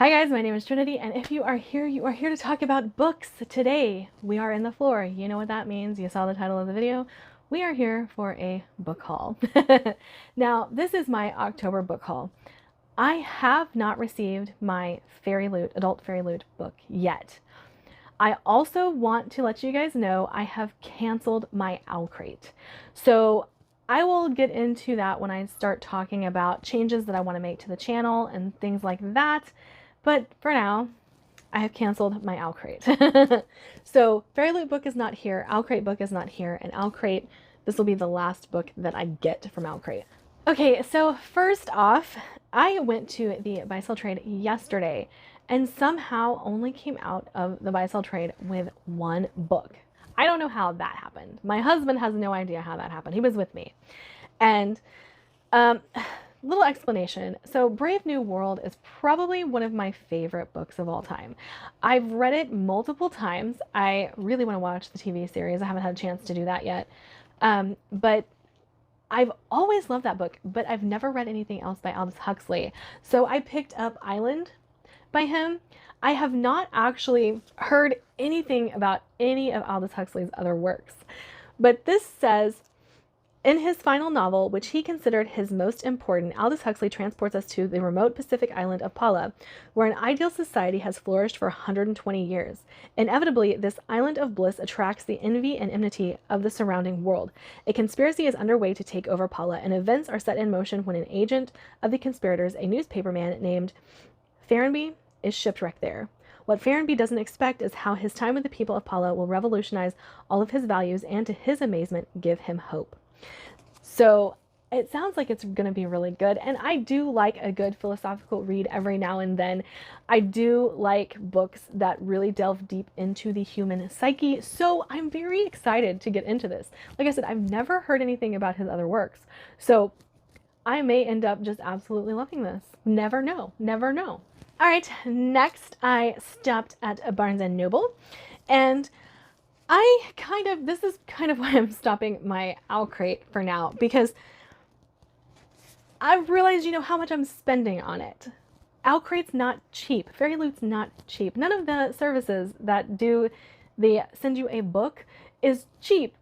Hi guys, my name is Trinity, and if you are here to talk about books. Today, we are in the floor. You know what that means. You saw the title of the video. We are here for a book haul. Now, this is my October book haul. I have not received my Adult Fairy Loot book yet. I also want to let you guys know I have canceled my Owlcrate. So I will get into that when I start talking about changes that I want to make to the channel and things like that. But for now, I have canceled my Owlcrate. So Fairy Loot book is not here, Owlcrate book is not here, and Owlcrate, this will be the last book that I get from Owlcrate. Okay, so first off, I went to the buy sell trade yesterday and somehow only came out of the buy sell trade with one book. I don't know how that happened. My husband has no idea how that happened. He was with me. And little explanation. So Brave New World is probably one of my favorite books of all time. I've read it multiple times. I really want to watch the TV series. I haven't had a chance to do that yet. But I've always loved that book, but I've never read anything else by Aldous Huxley. So I picked up Island by him. I have not actually heard anything about any of Aldous Huxley's other works, but this says, in his final novel, which he considered his most important, Aldous Huxley transports us to the remote Pacific island of Paula, where an ideal society has flourished for 120 years. Inevitably, this island of bliss attracts the envy and enmity of the surrounding world. A conspiracy is underway to take over Paula, and events are set in motion when an agent of the conspirators, a newspaperman named Ferrenby, is shipwrecked there. What Ferrenby doesn't expect is how his time with the people of Paula will revolutionize all of his values and, to his amazement, give him hope. So it sounds like it's going to be really good. And I do like a good philosophical read every now and then. I do like books that really delve deep into the human psyche. So I'm very excited to get into this. Like I said, I've never heard anything about his other works. So I may end up just absolutely loving this. Never know. Never know. All right. Next, I stopped at Barnes & Noble, and this is kind of why I'm stopping my Owlcrate for now, because I've realized, how much I'm spending on it. Owlcrate's not cheap. Fairy Loot's not cheap. None of the services that they send you a book is cheap.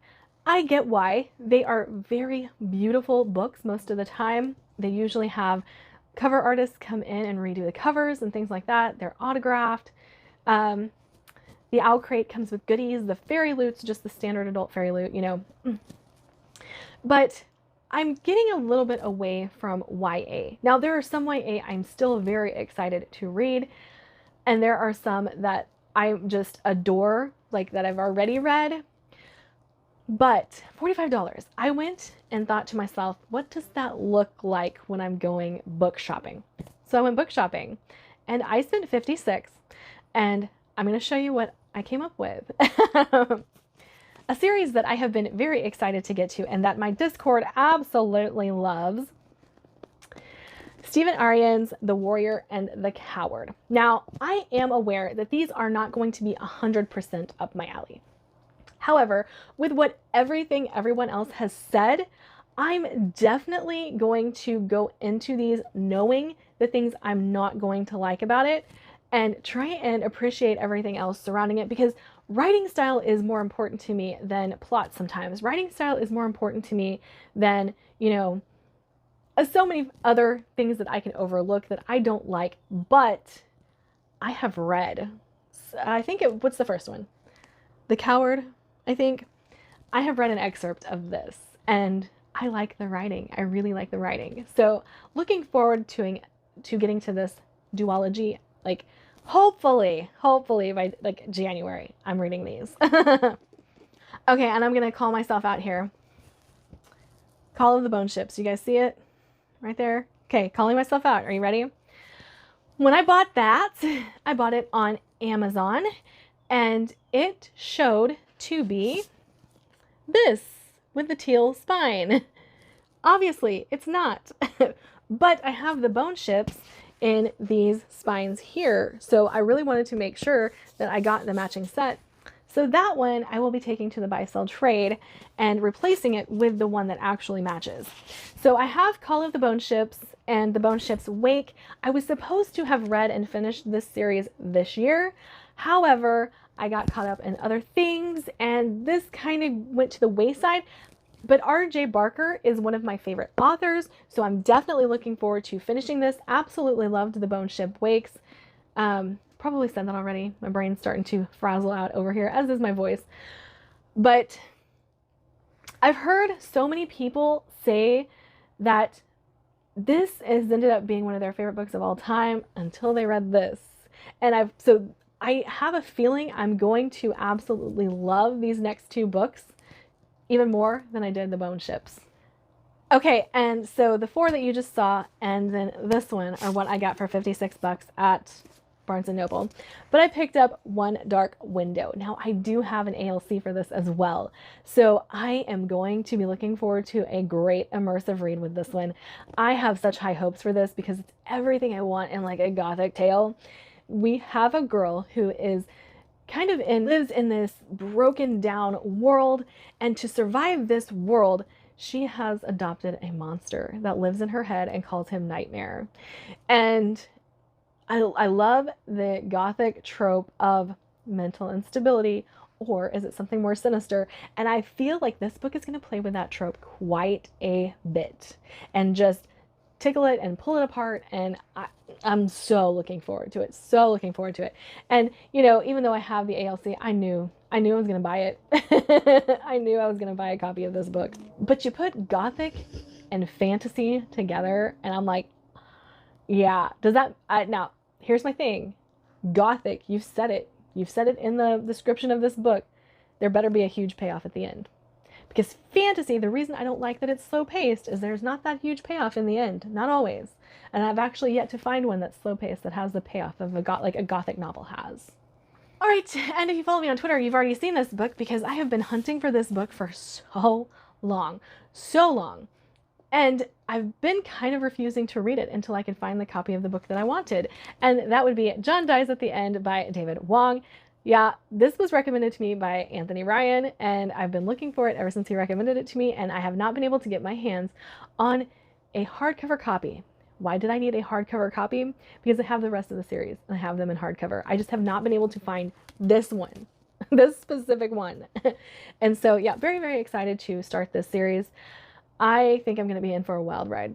I get why. They are very beautiful books most of the time. They usually have cover artists come in and redo the covers and things like that. They're autographed. The Owlcrate comes with goodies. The Fairy Loot's just the standard adult Fairy Loot, But I'm getting a little bit away from YA. Now, there are some YA I'm still very excited to read, and there are some that I just adore, like that I've already read. But $45, I went and thought to myself, what does that look like when I'm going book shopping? So I went book shopping, and I spent $56, and I'm going to show you what I came up with. A series that I have been very excited to get to and that my Discord absolutely loves. Stephen Arian's The Warrior and the Coward. Now, I am aware that these are not going to be 100% up my alley. However, with what everyone else has said, I'm definitely going to go into these knowing the things I'm not going to like about it, and try and appreciate everything else surrounding it, because writing style is more important to me than plot sometimes. Writing style is more important to me than, so many other things that I can overlook that I don't like, but I have read. I think what's the first one? The Coward, I think. I have read an excerpt of this, and I like the writing. I really like the writing. So looking forward to getting to this duology, like hopefully by like January, I'm reading these. Okay, and I'm gonna call myself out here. Call of the Bone Ships. You guys see it right there? Okay, calling myself out. Are you ready? When I bought that, I bought it on Amazon, and it showed to be this with the teal spine. Obviously, it's not. But I have the Bone Ships in these spines here, so I really wanted to make sure that I got the matching set. So that one I will be taking to the buy sell trade and replacing it with the one that actually matches. So I have Call of the Bone Ships and the Bone Ships Wake. I was supposed to have read and finished this series this year. However, I got caught up in other things and this kind of went to the wayside. But R.J. Barker is one of my favorite authors, so I'm definitely looking forward to finishing this. Absolutely loved the Bone Ship Wakes. Probably said that already. My brain's starting to frazzle out over here, as is my voice. But I've heard so many people say that this has ended up being one of their favorite books of all time until they read this. And so I have a feeling I'm going to absolutely love these next two books even more than I did the Bone Ships. Okay, and so the four that you just saw and then this one are what I got for 56 bucks at Barnes & Noble. But I picked up One Dark Window. Now I do have an ALC for this as well. So I am going to be looking forward to a great immersive read with this one. I have such high hopes for this because it's everything I want in like a gothic tale. We have a girl who is kind of lives in this broken down world, and to survive this world she has adopted a monster that lives in her head and calls him Nightmare. And I love the gothic trope of mental instability, or is it something more sinister? And I feel like this book is going to play with that trope quite a bit and just tickle it and pull it apart, and I'm so looking forward to it. So looking forward to it. And you know, even though I have the ALC, I knew I was gonna buy it. I knew I was gonna buy a copy of this book. But you put gothic and fantasy together, and I'm like, yeah. Does that? Now here's my thing. Gothic. You've said it. You've said it in the description of this book. There better be a huge payoff at the end. Because fantasy, the reason I don't like that it's slow paced is there's not that huge payoff in the end. Not always. And I've actually yet to find one that's slow paced that has the payoff of like a gothic novel has. All right, and if you follow me on Twitter, you've already seen this book because I have been hunting for this book for so long. And I've been kind of refusing to read it until I could find the copy of the book that I wanted. And that would be John Dies at the End by David Wong. Yeah, this was recommended to me by Anthony Ryan, and I've been looking for it ever since he recommended it to me, and I have not been able to get my hands on a hardcover copy. Why did I need a hardcover copy? Because I have the rest of the series, and I have them in hardcover. I just have not been able to find this one, this specific one. And so, yeah, very, very excited to start this series. I think I'm going to be in for a wild ride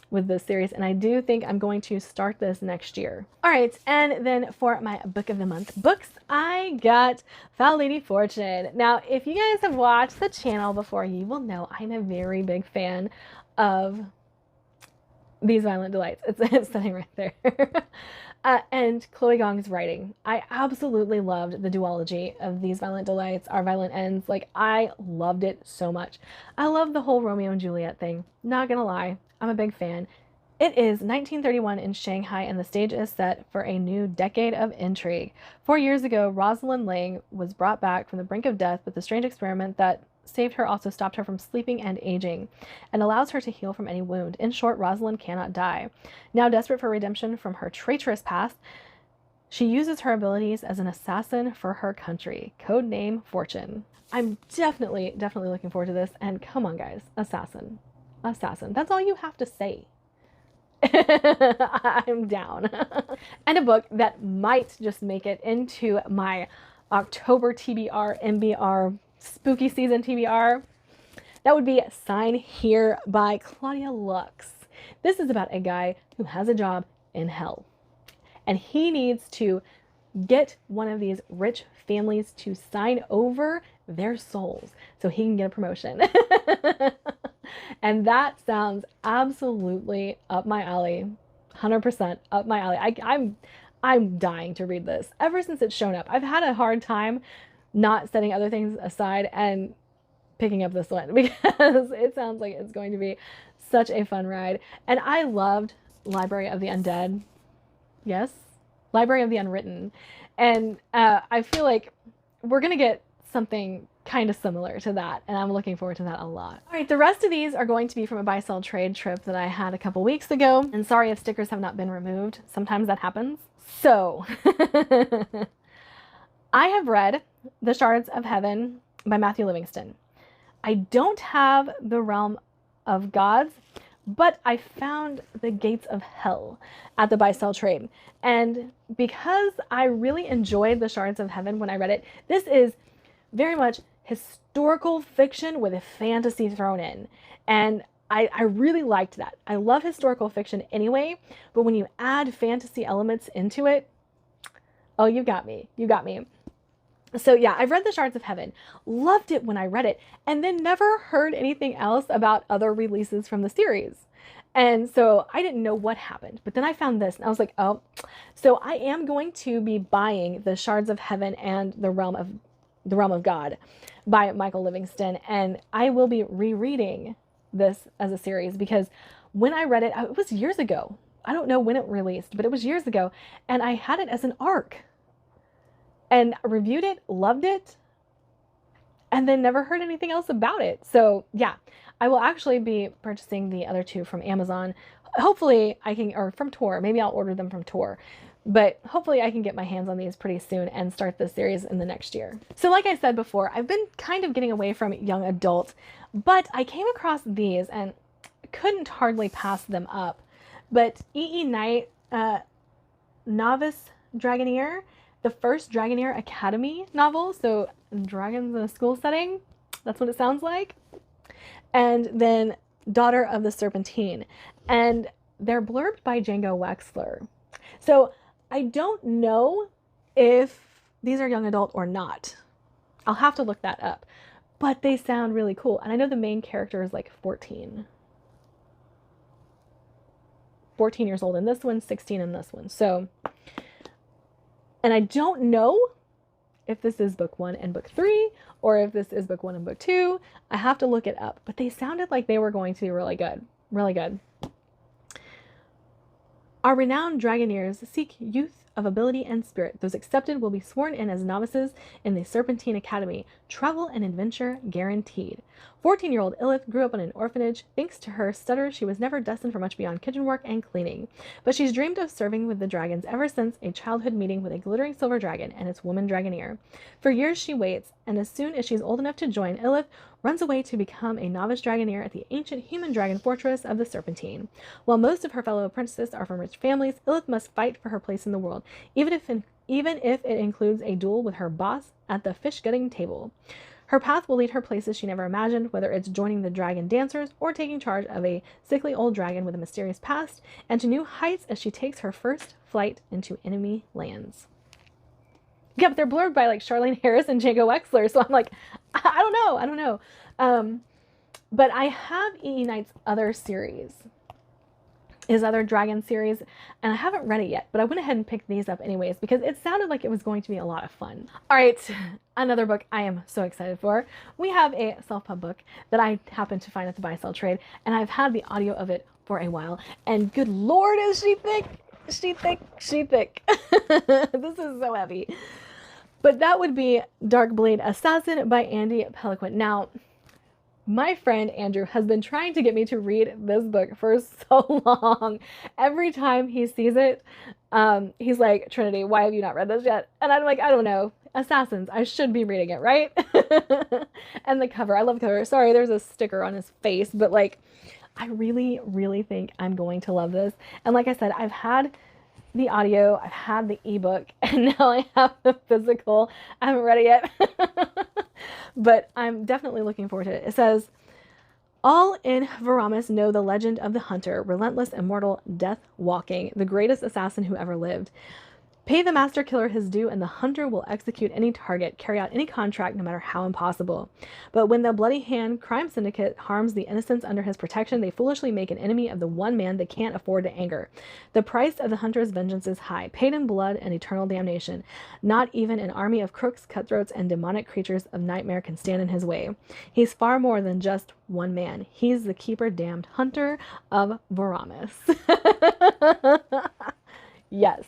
with this series, and I do think I'm going to start this next year. All right, and then for my book of the month books, I got Foul Lady Fortune. Now, if you guys have watched the channel before, you will know I'm a very big fan of These Violent Delights. It's sitting right there. And Chloe Gong's writing. I absolutely loved the duology of These Violent Delights, Our Violent Ends. Like, I loved it so much. I love the whole Romeo and Juliet thing. Not gonna lie, I'm a big fan. It is 1931 in Shanghai, and the stage is set for a new decade of intrigue. 4 years ago, Rosalind Lang was brought back from the brink of death, but the strange experiment that saved her also stopped her from sleeping and aging, and allows her to heal from any wound. In short, Rosalind cannot die. Now desperate for redemption from her traitorous past, she uses her abilities as an assassin for her country. Codename Fortune. I'm definitely looking forward to this, and come on guys, assassin. Assassin. That's all you have to say. I'm down. And a book that might just make it into my October TBR, MBR, spooky season TBR. That would be Sign Here by Claudia Lux. This is about a guy who has a job in hell, and he needs to get one of these rich families to sign over their souls so he can get a promotion. And that sounds absolutely up my alley. 100% up my alley. I'm dying to read this. Ever since it's shown up, I've had a hard time not setting other things aside and picking up this one because it sounds like it's going to be such a fun ride. And I loved Library of the Undead. Yes, Library of the Unwritten. And I feel like we're going to get something kind of similar to that, and I'm looking forward to that a lot. All right, the rest of these are going to be from a buy-sell trade trip that I had a couple weeks ago, and sorry if stickers have not been removed. Sometimes that happens. So I have read The Shards of Heaven by Matthew Livingston. I don't have The Realm of Gods, but I found The Gates of Hell at the buy-sell trade. And because I really enjoyed The Shards of Heaven when I read it, this is very much historical fiction with a fantasy thrown in. And I really liked that. I love historical fiction anyway, but when you add fantasy elements into it, oh, you got me. You got me. So yeah, I've read The Shards of Heaven, loved it when I read it, and then never heard anything else about other releases from the series. And so I didn't know what happened, but then I found this and I was like, oh, so I am going to be buying The Shards of Heaven and The Realm of God by Michael Livingston, and I will be rereading this as a series because when I read it, it was years ago. I don't know when it released, but it was years ago, and I had it as an ARC and reviewed it, loved it, and then never heard anything else about it. So yeah, I will actually be purchasing the other two from Amazon. Hopefully I can, or from Tor, maybe I'll order them from Tor. But hopefully I can get my hands on these pretty soon and start this series in the next year. So like I said before, I've been kind of getting away from young adult, but I came across these and couldn't hardly pass them up. But E.E. Knight, Novice Dragoneer, the first Dragoneer Academy novel, so dragons in a school setting, that's what it sounds like. And then Daughter of the Serpentine, and they're blurbed by Django Wexler. So I don't know if these are young adult or not. I'll have to look that up, but they sound really cool. And I know the main character is like 14 years old in this one, 16 in this one. So, and I don't know if this is book 1 and book 3, or if this is book 1 and book 2. I have to look it up, but they sounded like they were going to be really good. Really good. Our renowned Dragoneers seek youth of ability and spirit. Those accepted will be sworn in as novices in the Serpentine Academy. Travel and adventure guaranteed. 14-year-old Illith grew up in an orphanage. Thanks to her stutter, she was never destined for much beyond kitchen work and cleaning. But she's dreamed of serving with the dragons ever since a childhood meeting with a glittering silver dragon and its woman Dragoneer. For years she waits, and as soon as she's old enough to join, Illith runs away to become a novice Dragoneer at the ancient human dragon fortress of the Serpentine. While most of her fellow apprentices are from rich families, Illith must fight for her place in the world, even if it includes a duel with her boss at the fish-gutting table. Her path will lead her places she never imagined, whether it's joining the dragon dancers or taking charge of a sickly old dragon with a mysterious past, and to new heights as she takes her first flight into enemy lands. Yeah, but they're blurred by like Charlene Harris and Django Wexler, so I'm like, I don't know. But I have E.E. Knight's other series, his other dragon series, and I haven't read it yet, but I went ahead and picked these up anyways because it sounded like it was going to be a lot of fun. All right, another book I am so excited for. We have a self-pub book that I happened to find at the buy-sell trade, and I've had the audio of it for a while, and good Lord, is she thick! She thick! This is so heavy. But that would be Darkblade Assassin by Andy Pelequin. Now, my friend Andrew has been trying to get me to read this book for so long. Every time he sees it, he's like, Trinity, why have you not read this yet? And I'm like, I don't know. Assassins, I should be reading it, right? And the cover, I love the cover. Sorry, there's a sticker on his face, but like, I really, really think I'm going to love this. And like I said, I've had the audio, I've had the ebook, and now I have the physical. I haven't read it yet, but I'm definitely looking forward to it. It says, all in Veramis know the legend of the hunter, relentless, immortal, death-walking, the greatest assassin who ever lived. Pay the master killer his due, and the hunter will execute any target, carry out any contract, no matter how impossible. But when the Bloody Hand crime syndicate harms the innocents under his protection, they foolishly make an enemy of the one man they can't afford to anger. The price of the hunter's vengeance is high, paid in blood and eternal damnation. Not even an army of crooks, cutthroats, and demonic creatures of nightmare can stand in his way. He's far more than just one man. He's the keeper-damned hunter of Veramis. Yes,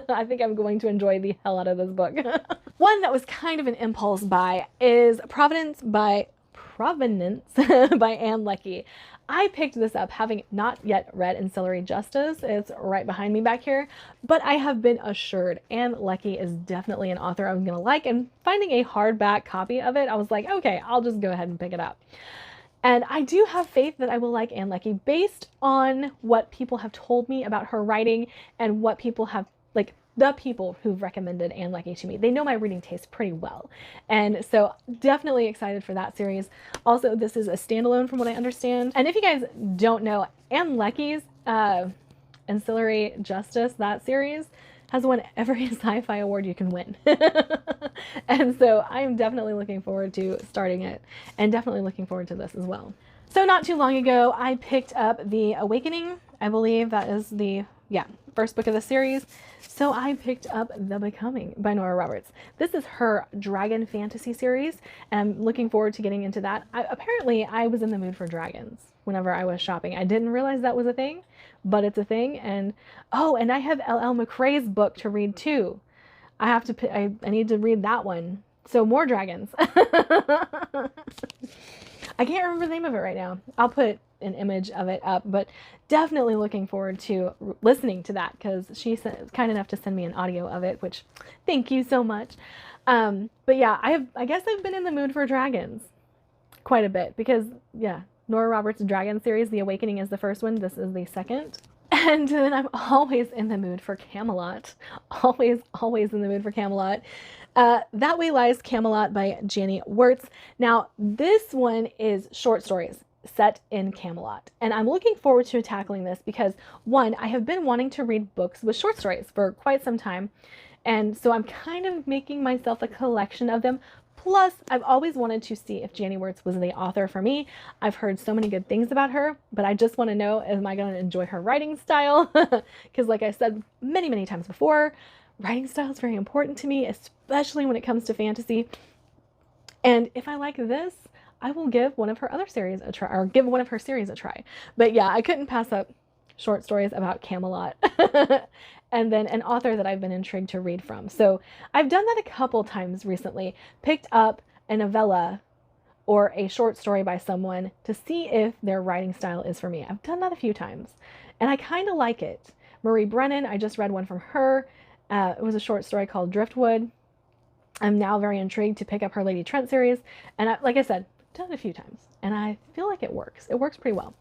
I think I'm going to enjoy the hell out of this book. One that was kind of an impulse buy is Provenance by Anne Leckie. I picked this up having not yet read Ancillary Justice. It's right behind me back here, but I have been assured Ann Leckie is definitely an author I'm going to like, and finding a hardback copy of it, I was like, okay, I'll just go ahead and pick it up. And I do have faith that I will like Ann Leckie based on what people have told me about her writing and what people have, like, the people who've recommended Ann Leckie to me. They know my reading taste pretty well. And so definitely excited for that series. Also, this is a standalone from what I understand. And if you guys don't know, Ann Leckie's Ancillary Justice, that series, has won every sci-fi award you can win. And so I'm definitely looking forward to starting it, and definitely looking forward to this as well. So not too long ago, I picked up The Awakening. I believe that is the, first book of the series. So I picked up The Becoming by Nora Roberts. This is her dragon fantasy series, and I'm looking forward to getting into that. Apparently, I was in the mood for dragons whenever I was shopping. I didn't realize that was a thing, but it's a thing. And oh, and I have L.L. McRae's book to read too. I need to read that one. So more dragons. I can't remember the name of it right now. I'll put an image of it up, but definitely looking forward to listening to that, because she's kind enough to send me an audio of it, which thank you so much. But yeah, I guess I've been in the mood for dragons quite a bit, because yeah, Nora Roberts' Dragon series, The Awakening is the first one. This is the second. And then I'm always in the mood for Camelot. Always in the mood for Camelot. That Way Lies Camelot by Janny Wurts. Now, this one is short stories set in Camelot. And I'm looking forward to tackling this because, one, I have been wanting to read books with short stories for quite some time. And so I'm kind of making myself a collection of them. Plus, I've always wanted to see if Janny Wurts was the author for me. I've heard so many good things about her, but I just want to know, am I going to enjoy her writing style? Because like I said many, many times before, writing style is very important to me, especially when it comes to fantasy. And if I like this, I will give one of her other series a try, or give one of her series a try. But yeah, I couldn't pass up short stories about Camelot. And then an author that I've been intrigued to read from. So I've done that a couple times recently, picked up a novella or a short story by someone to see if their writing style is for me. I've done that a few times and I kind of like it. Marie Brennan, I just read one from her. It was a short story called Driftwood. I'm now very intrigued to pick up her Lady Trent series. And like I said, done it a few times and I feel like it works. It works pretty well.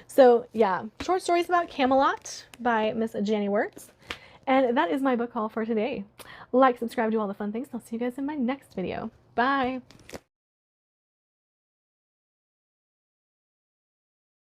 So yeah, short stories about Camelot by Miss Janny Wurts. And that is my book haul for today. Like, subscribe, do all the fun things. I'll see you guys in my next video. Bye.